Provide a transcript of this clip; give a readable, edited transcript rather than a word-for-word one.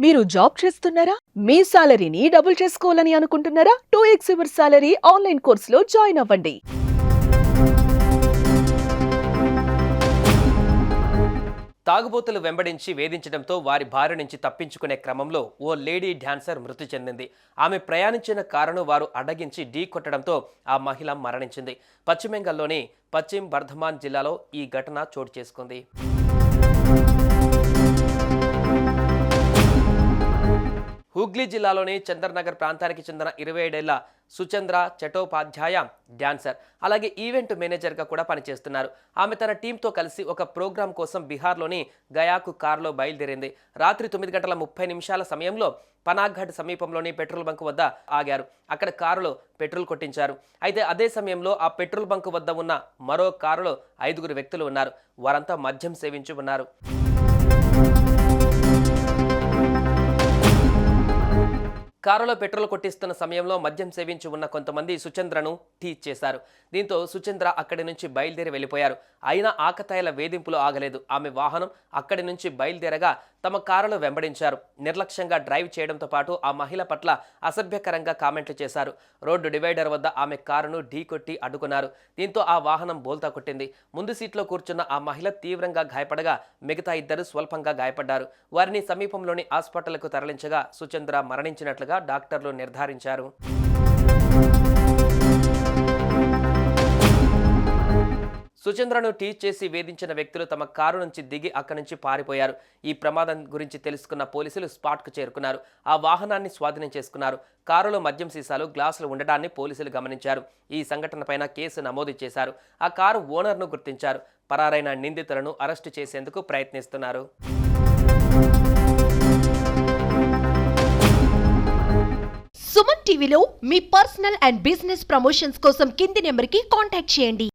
మీరు జాబ్ చేస్తున్నారా? మీ సాలరీని డబుల్ చేసుకోవాలని అనుకుంటున్నారా? 2x యువర్ సాలరీ ఆన్లైన్ కోర్సులో జాయిన్ అవ్వండి. తాగుబోతులు వెంబడించి వేధించడంతో వారి బారి నుంచి తప్పించుకునే క్రమంలో ఓ లేడీ డాన్సర్ మృతి చెందింది. ఆమె ప్రయాణించిన కారును వారు అడ్డగించి ఢీ కొట్టడంతో ఆ మహిళ మరణించింది. పశ్చిమ బెంగాల్లోని పశ్చిమ బర్ధమాన్ జిల్లాలో ఈ ఘటన చోటు చేసుకుంది. హుగ్లీ జిల్లాలోని చందర్నగర్ ప్రాంతానికి చెందిన 27 ఏళ్ల సుచంద్ర చటోపాధ్యాయ డాన్సర్, అలాగే ఈవెంట్ మేనేజర్గా కూడా పనిచేస్తున్నారు. ఆమె తన టీంతో కలిసి ఒక ప్రోగ్రాం కోసం బీహార్లోని గయాకు కారులో బయలుదేరింది. రాత్రి 9:30 సమయంలో పనాఘడ్ సమీపంలోని పెట్రోల్ బంక్ వద్ద ఆగారు. అక్కడ కారులో పెట్రోల్ కొట్టించారు. అయితే అదే సమయంలో ఆ పెట్రోల్ బంక్ వద్ద ఉన్న మరో కారులో 5 వ్యక్తులు ఉన్నారు. వారంతా మద్యం సేవించి ఉన్నారు. కారులో పెట్రోల్ కొట్టిస్తున్న సమయంలో మద్యం సేవించి ఉన్న కొంతమంది సుచంద్రను టీచ్ చేశారు. దీంతో సుచంద్ర అక్కడి నుంచి బయలుదేరి వెళ్ళిపోయారు. అయినా ఆకతాయిల వేధింపులు ఆగలేదు. ఆమె వాహనం అక్కడి నుంచి బయలుదేరగా తమ కారులో వెంబడించారు. నిర్లక్ష్యంగా డ్రైవ్ చేయడంతో పాటు ఆ మహిళ పట్ల అసభ్యకరంగా కామెంట్లు చేశారు. రోడ్డు డివైడర్ వద్ద ఆమె కారును ఢీకొట్టి అడ్డుకున్నారు. దీంతో ఆ వాహనం బోల్తా కొట్టింది. ముందు సీట్లో కూర్చున్న ఆ మహిళ తీవ్రంగా గాయపడగా మిగతా 2 స్వల్పంగా గాయపడ్డారు. వారిని సమీపంలోని హాస్పిటల్కు తరలించగా సుచంద్ర మరణించినట్లుగా డాక్టర్లు నిర్ధారించారు. సుచంద్రను టీచ్ చేసి వేధించిన వ్యక్తులు తమ కారు నుంచి దిగి అక్కడి నుంచి పారిపోయారు. ఈ ప్రమాదం గురించి తెలుసుకున్న పోలీసులు స్పాట్కు చేరుకున్నారు. ఆ వాహనాన్ని స్వాధీనం చేసుకున్నారు. కారులో మద్యం సీసాలు, గ్లాసులు ఉండడాన్ని పోలీసులు గమనించారు. ఈ సంఘటనపైన కేసు నమోదు చేశారు. ఆ కారు ఓనర్ను గుర్తించారు. పరారైన నిందితులను అరెస్టు చేసేందుకు ప్రయత్నిస్తున్నారు. సుమన్ టీవీలో మీ పర్సనల్ అండ్ బిజినెస్ ప్రమోషన్స్ కోసం కింది నెంబర్కి కాంటాక్ట్ చేయండి.